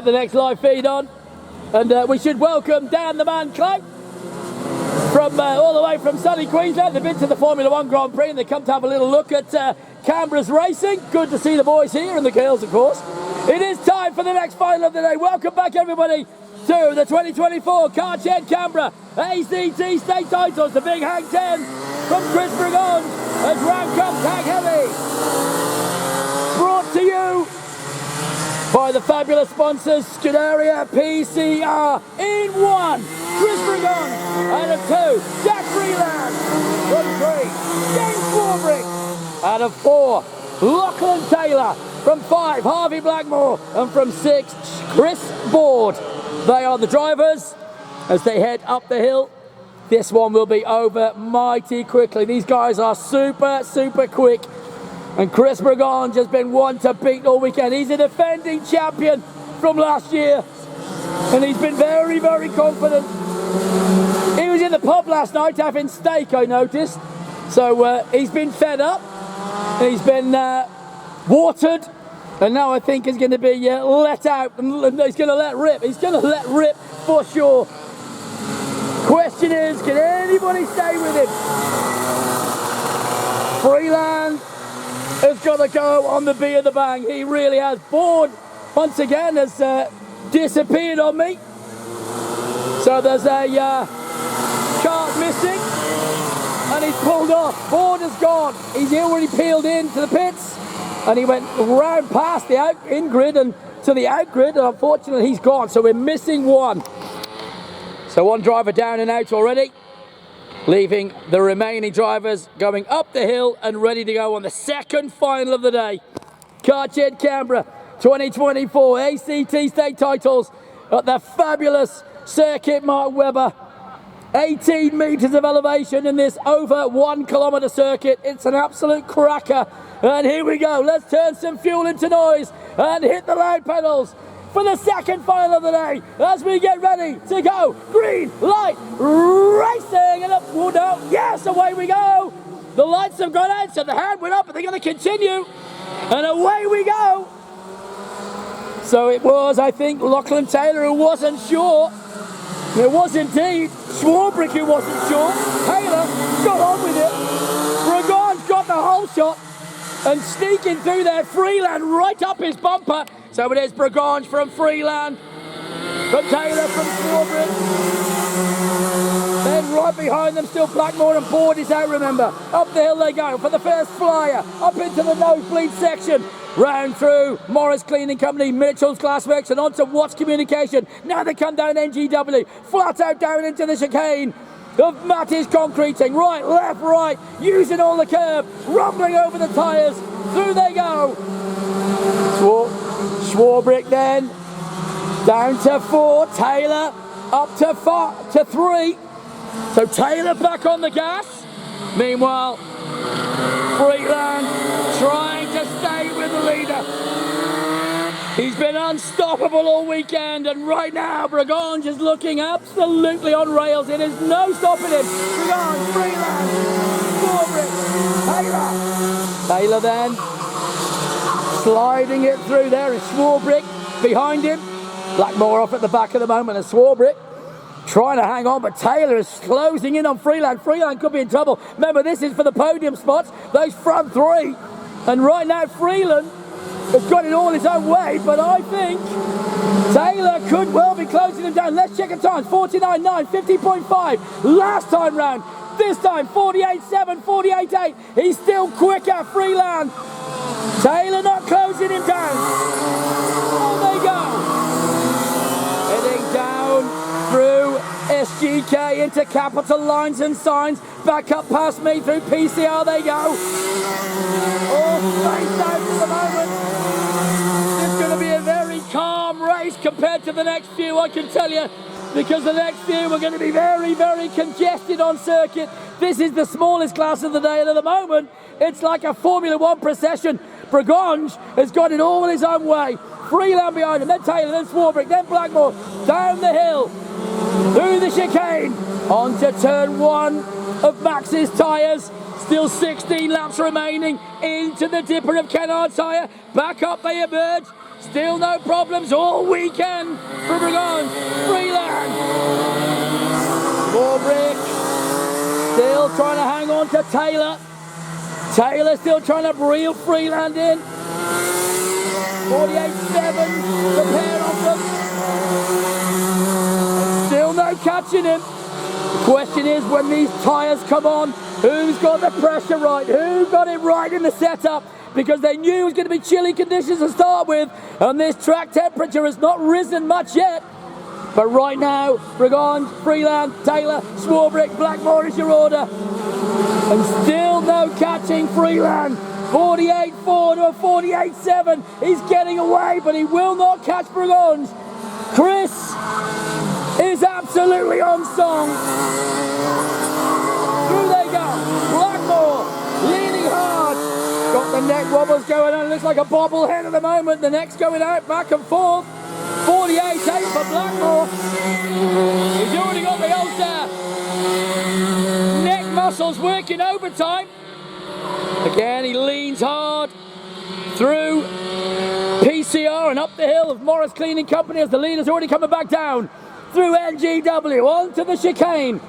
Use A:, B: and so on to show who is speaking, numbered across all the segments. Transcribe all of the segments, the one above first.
A: the next live feed on. And we should welcome Dan the Man Clout from all the way from sunny Queensland. They've been to the Formula One Grand Prix and they come to have a little look at Canberra's racing. Good to see the boys here and the girls, of course. It is time for the next final of the day. Welcome back, everybody, to the 2024 Kart Shed Canberra ACT State Titles. The big Hang 10 from Chris Brigand as Round Cup Tag Heavy. Brought to you by the fabulous sponsors Scuderia PCR. In one, Chris Brigand. Out of two, Jack Freeland. From three, James Swarbrick. Out of four, Lachlan Taylor. From five, Harvey Blackmore. And from six, Chris Board. They are the drivers as they head up the hill. This one will be over mighty quickly. These guys are super quick. And Chris Brigand has been one to beat all weekend. He's a defending champion from last year. And he's been very confident. He was in the pub last night having steak, I noticed. So he's been fed up. He's been watered. And now I think he's going to be let out. And he's going to let rip. He's going to let rip for sure. Question is, can anybody stay with him? Freeland has got to go on the B of the bang. He really has. Board, once again, has disappeared on me. So there's a cart missing. And he's pulled off. Board has gone. He's already peeled into the pits. And he went round past the in-grid and to the out-grid. And unfortunately, he's gone. So we're missing one. So one driver down and out already, leaving the remaining drivers going up the hill and ready to go on the second final of the day. Kart Shed Canberra 2024 ACT State Titles at the fabulous Circuit Mark Webber. 18 metres of elevation in this over 1 kilometre circuit. It's an absolute cracker. And here we go. Let's turn some fuel into noise and hit the loud pedals for the second final of the day as we get ready to go. Green light racing and up. Oh no, yes, away we go. The lights have gone out, so the hand went up, but they're going to continue. And away we go. So it was, I think, Lachlan Taylor who wasn't sure. It was indeed Swarbrick who wasn't sure. Taylor got on with it. Brigand's got the whole shot. And sneaking through there, Freeland right up his bumper. So it is Brigand from Freeland, from Taylor, from Swarbrick. Then right behind them still Blackmore, and Board is out, remember. Up the hill they go for the first flyer, up into the nosebleed section. Round through Morris Cleaning Company, Mitchell's Glassworks, and onto Watts Communication. Now they come down NGW, flat out down into the chicane of Matty's Concreting. Right, left, right, using all the curb, rumbling over the tyres. Through they go. Swarbrick then, down to 4, Taylor up to 3. So Taylor back on the gas. Meanwhile, Freeland trying to stay with the leader. He's been unstoppable all weekend, and right now Brigand is looking absolutely on rails. It is no stopping him. Brigand, Freeland, Swarbrick, Taylor. Taylor then sliding it through there is Swarbrick behind him. Blackmore off at the back of the moment, and Swarbrick trying to hang on, but Taylor is closing in on Freeland. Freeland could be in trouble. Remember, this is for the podium spots, those front three. And right now, Freeland has got it all his own way, but I think Taylor could well be closing him down. Let's check the times. 49.9, 50.5. Last time round. This time, 48.7, 48.8. He's still quicker, Freeland. Taylor not closing him down. Oh, there they go. Heading down through SGK into Capital Lines and Signs. Back up past me through PCR they go. All spaced out at the moment. It's going to be a very calm race compared to the next few, I can tell you. Because the next few are going to be very congested on circuit. This is the smallest class of the day, and at the moment, it's like a Formula One procession. Brigand has got it all in his own way. Freeland behind him, then Taylor, then Swarbrick, then Blackmore, down the hill, through the chicane, onto turn 1 of Max's tyres. Still 16 laps remaining into the dipper of Kennard tyre. Back up they emerge. Still no problems all weekend for Burgonge. Freeland. Swarbrick still trying to hang on to Taylor. Taylor still trying to reel Freeland in. 48.7 the pair of them. Still no catching him. The question is, when these tyres come on, who's got the pressure right? Who got it right in the setup? Because they knew it was going to be chilly conditions to start with, and this track temperature has not risen much yet. But right now, Burgonge, Freeland, Taylor, Swarbrick, Blackmore is your order. And still no catching Freeland. 48.4 to a 48.7. He's getting away, but he will not catch Burgonge. Chris is absolutely on song. Through they go. Blackmore leaning hard. Got the neck wobbles going on. It looks like a bobblehead at the moment. The neck's going out back and forth. 48.8 for Blackmore. He's already got the old neck muscles working overtime. Again, he leans hard through PCR and up the hill of Morris Cleaning Company as the leader's already coming back down through NGW onto the chicane.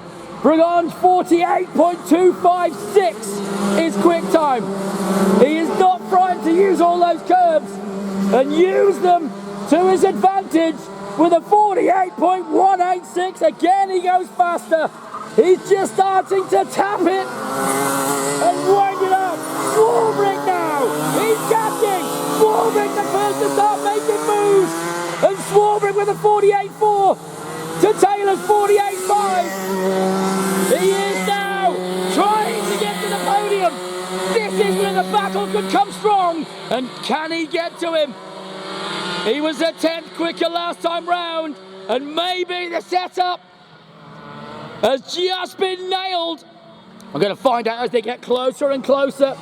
A: Burgonge 48.256 is quick time. He is not frightened to use all those curbs and use them to his advantage with a 48.186. Again, he goes faster. He's just starting to tap it and wind it up. Swarbrick now. He's catching. Swarbrick the first to start making moves. And Swarbrick with a 48.4 to Taylor's 48.5. He is now trying to get to the podium. This is where the battle could come strong. And can he get to him? He was a tenth quicker last time round. And maybe the setup has just been nailed. I'm going to find out as they get closer and closer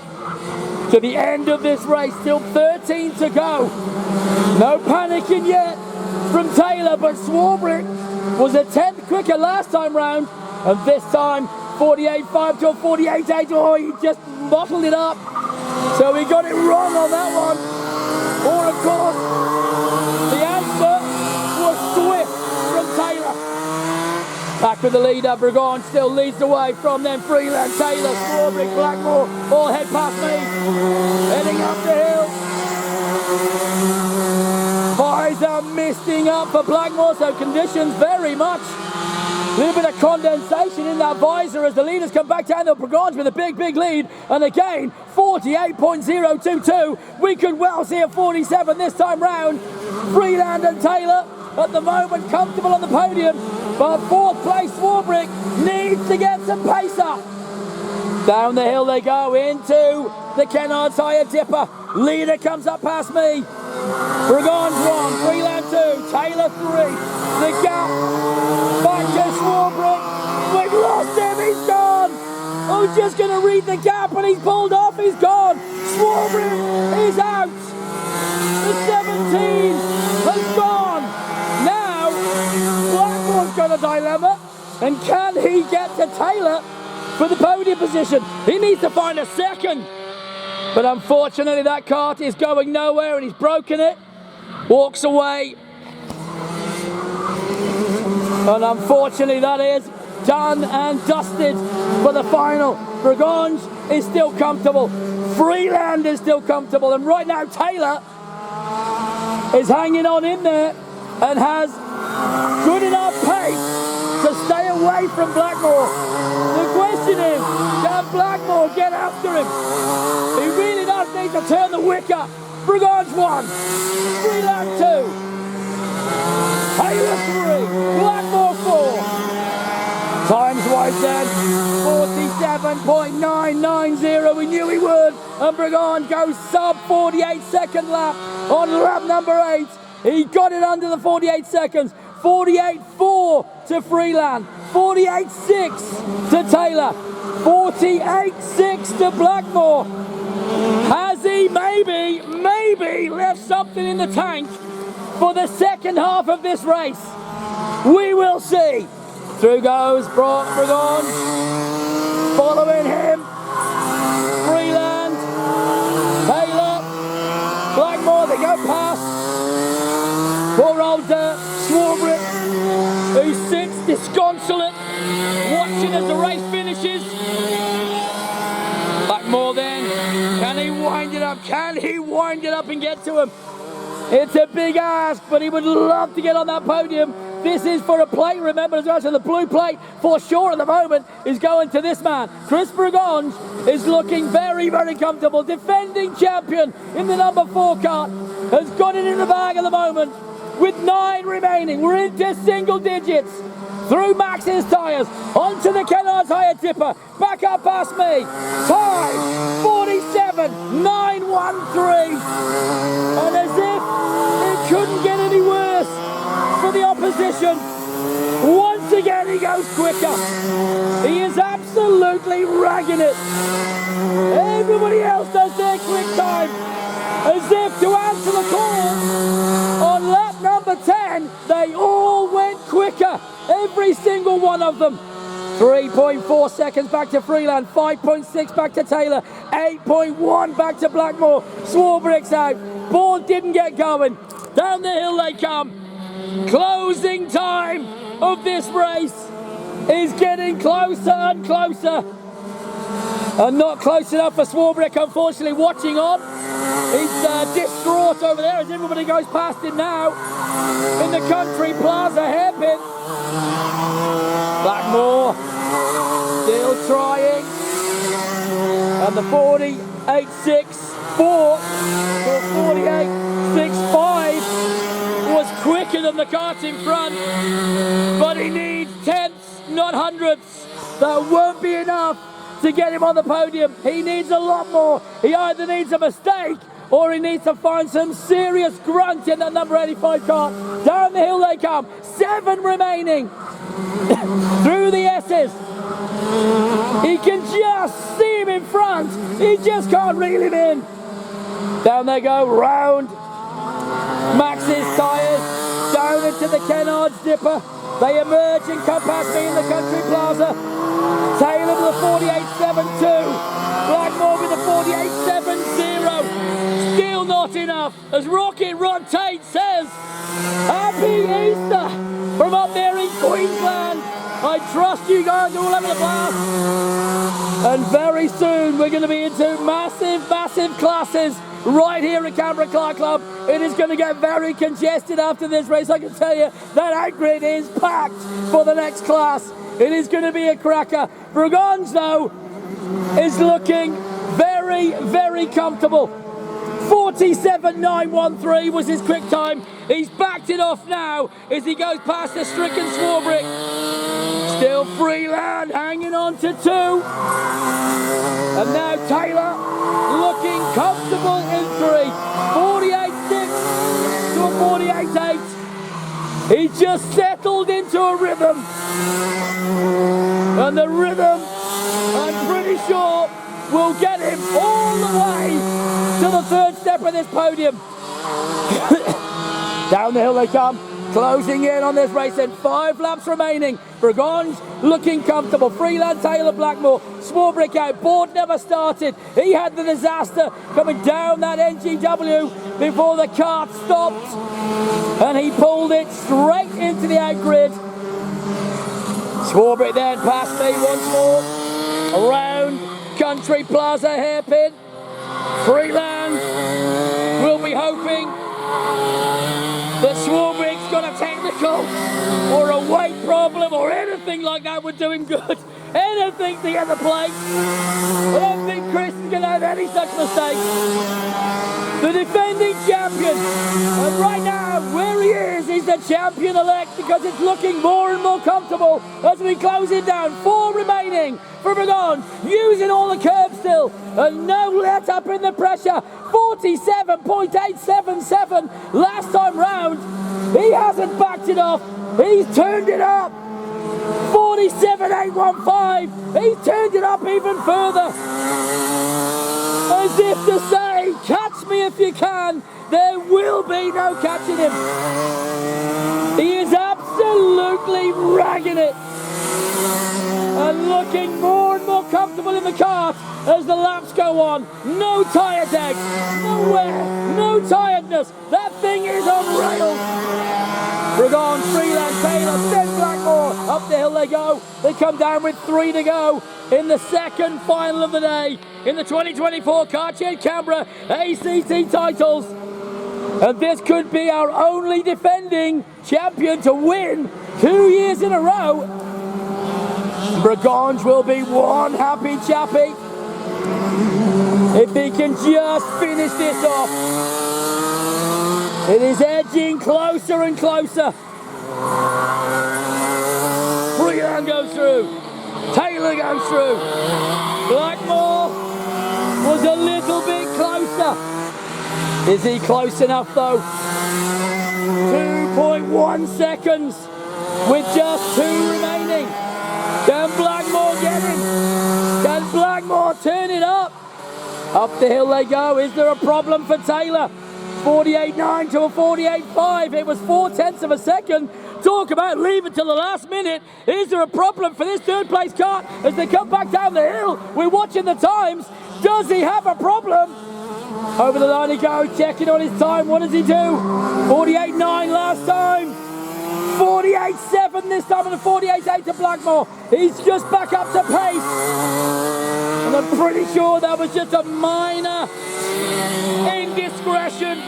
A: to the end of this race. Still 13 to go. No panicking yet from Taylor, but Swarbrick was a tenth quicker last time round, and this time 48.5 to a 48.8. Oh, he just bottled it up. So he got it wrong on that one. Or of course, the answer was Swift from Taylor. Back with the leader, Burgonge still leads the way from them. Freeland, Taylor, Swarbrick, Blackmore, all head past me. Heading up the hill. Visor misting up for Blackmore, so conditions very much. A little bit of condensation in that visor as the leaders come back down. Burgonge with a big lead. And again, 48.022. We could well see a 47 this time round. Freeland and Taylor at the moment comfortable on the podium. But fourth place Swarbrick needs to get some pace up. Down the hill they go into the Kennard Tire Dipper. Leader comes up past me. Burgonge 1, Freeland 2, Taylor 3. The gap back to Swarbrick. We've lost him, he's gone. I'm just going to read the gap and he's pulled off, he's gone. Swarbrick is out. The 17 has gone. Now, Blackmore's got a dilemma. And can he get to Taylor for the podium position? He needs to find a second. But unfortunately that kart is going nowhere and he's broken it. Walks away. And unfortunately that is done and dusted for the final. Burgonge is still comfortable. Freeland is still comfortable. And right now Taylor is hanging on in there and has good enough pace to stay away from Blackmore. The question is, can Blackmore get after him? He really does need to turn the wick up. Burgonge 1, Freeland 2, Taylor 3, Blackmore 4. Times wise then, 47.990. We knew he would. And Burgonge goes sub 48 second lap on lap number 8. He got it under the 48 seconds. 48.4 to Freeland, 48.6 to Taylor, 48.6 to Blackmore. Has he maybe left something in the tank for the second half of this race? We will see. Through goes Burgonge, following him, Freeland, Taylor, Blackmore, they go past. Swarbrick, who sits disconsolate, watching as the race finishes. Blackmore then, can he wind it up? Can he wind it up and get to him? It's a big ask, but he would love to get on that podium. This is for a plate, remember, as well. So the blue plate, for sure at the moment, is going to this man. Chris Burgonge is looking very, very comfortable. Defending champion in the number 4 kart. Has got it in the bag at the moment. With 9 remaining, we're into single digits. Through Max's tyres, onto the Kennards higher tipper, back up past me. Time, 47.913. And as if it couldn't get any worse for the opposition, once again he goes quicker. He is absolutely ragging it. Everybody else does their quick time, as if to answer the call. On lap number 10, they all went quicker. Every single one of them. 3.4 seconds back to Freeland, 5.6 back to Taylor, 8.1 back to Blackmore. Swarbrick's out. Bourne didn't get going. Down the hill they come. Closing time of this race is getting closer and closer. And not close enough for Swarbrick, unfortunately, watching on. He's distraught over there as everybody goes past him now in the Country Plaza hairpin. Blackmore still trying. And the 48.64 for 48.65 was quicker than the kart in front. But he needs tenths, not hundredths. That won't be enough to get him on the podium. He needs a lot more. He either needs a mistake or he needs to find some serious grunt in that number 85 kart. Down the hill they come. 7 remaining. Through the S's. He can just see him in front. He just can't reel him in. Down they go, round Max's tyres. Down into the Kennards dipper. They emerge and come past me in the Country Plaza. Taylor with a 48.72. Blackmore with a 48.70. Still not enough. As Rocket Rod Tate says, Happy Easter from up there in Queensland. I trust you guys all over the place. And very soon we're going to be into massive, massive classes right here at Canberra Kart Club. It is going to get very congested after this race. I can tell you that outgrid is packed for the next class. It is going to be a cracker. Burgonge, though, is looking very, very comfortable. 47.913 was his quick time. He's backed it off now as he goes past the stricken Swarbrick. Still Freeland hanging on to 2. And now Taylor looking comfortable in 3. 48.6 to a 48.8. He just settled into a rhythm. And the rhythm, I'm pretty sure, will get him all the way to the 3rd step of this podium. Down the hill they come, closing in on this race and 5 laps remaining. Burgonge looking comfortable. Freeland, Taylor, Blackmore, Swarbrick out. Board never started. He had the disaster coming down that NGW before the kart stopped. And he pulled it straight into the outgrid. Swarbrick then past me once more. Around Country Plaza hairpin. Freeland will be hoping that Swarbrick's got a technical or a weight problem or anything like that would do him good. Anything to get the plate. I don't think Chris is going to have any such mistakes. The defending champion. And right now, where he is, he's the champion-elect because it's looking more and more comfortable as we close it down. 4 remaining for Burgonge, using all the curves still. And no let up in the pressure. 47.877 last time round. He hasn't backed it off. He's turned it up. 47.815. He's turned it up even further. As if to say, catch me if you can. There will be no catching him. He is absolutely ragging it. And looking more and more comfortable in the kart as the laps go on. No tyre deg, no wear, no tiredness. That thing is on rails. Burgon, Freeland, Taylor, then Blackmore. Up the hill they go. They come down with 3 to go in the second final of the day in the 2024 Cartier Canberra ACT titles. And this could be our only defending champion to win 2 years in a row. Burgon will be one happy chappy if he can just finish this off. It is edging closer and closer. Freeland goes through. Taylor goes through. Blackmore was a little bit closer. Is he close enough though? 2.1 seconds with just 2 remaining. Can Blackmore get him? Can Blackmore turn it up? Up the hill they go. Is there a problem for Taylor? 48.9 to a 48.5. It was 0.4 of a second. Talk about leave it till the last minute. Is there a problem for this third place kart as they come back down the hill? We're watching the times. Does he have a problem? Over the line he goes, checking on his time. What does he do? 48.9 last time. 48.7 this time and a 48.8 to Blackmore. He's just back up to pace. And I'm pretty sure that was just a minor indiscretion.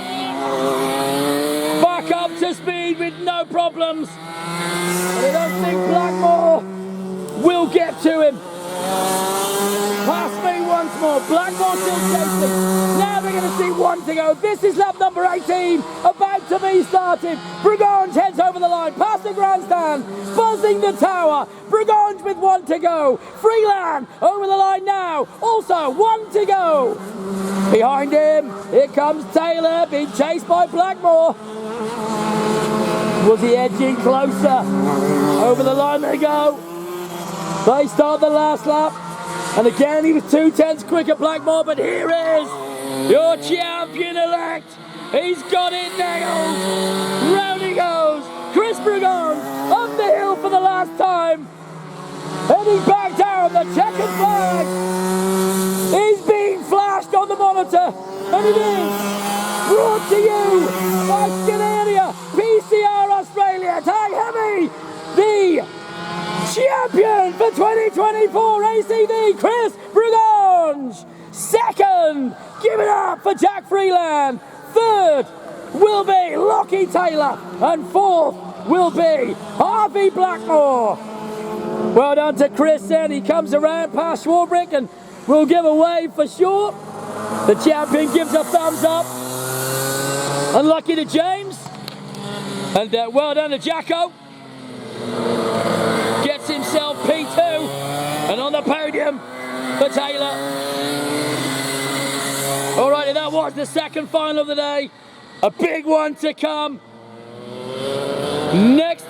A: Back up to speed with no problems. And I don't think Blackmore will get to him. Pass me once more. Blackmore still chasing. Now we're going to see 1 to go. This is lap number 18, about to be started. Burgon heads over the line, past the grandstand, buzzing the tower. Burgon with 1 to go. Freeland over the line now. Also 1 to go. Behind him, here comes Taylor, being chased by Blackmore. Was he edging closer? Over the line they go. They start the last lap. And again, he was 2/10 quicker, Blackmore, but here is your champion-elect. He's got it nailed. Round he goes. Chris Burgon up the hill for the last time. Heading back down, the checkered flag is being flashed on the monitor. And it is brought to you by Scanaria, PCR Australia. Tag Heavy, the champion for 2024 ACD, Chris Burgon. Second, give it up for Jack Freeland. Third will be Lockie Taylor. And fourth will be Harvey Blackmore. Well done to Chris then. He comes around past Swarbrick and will give a wave for sure. The champion gives a thumbs up. Unlucky to James. And well done to Jacko. Gets himself P2, and on the podium for Taylor. Alrighty, that was the second final of the day. A big one to come. Next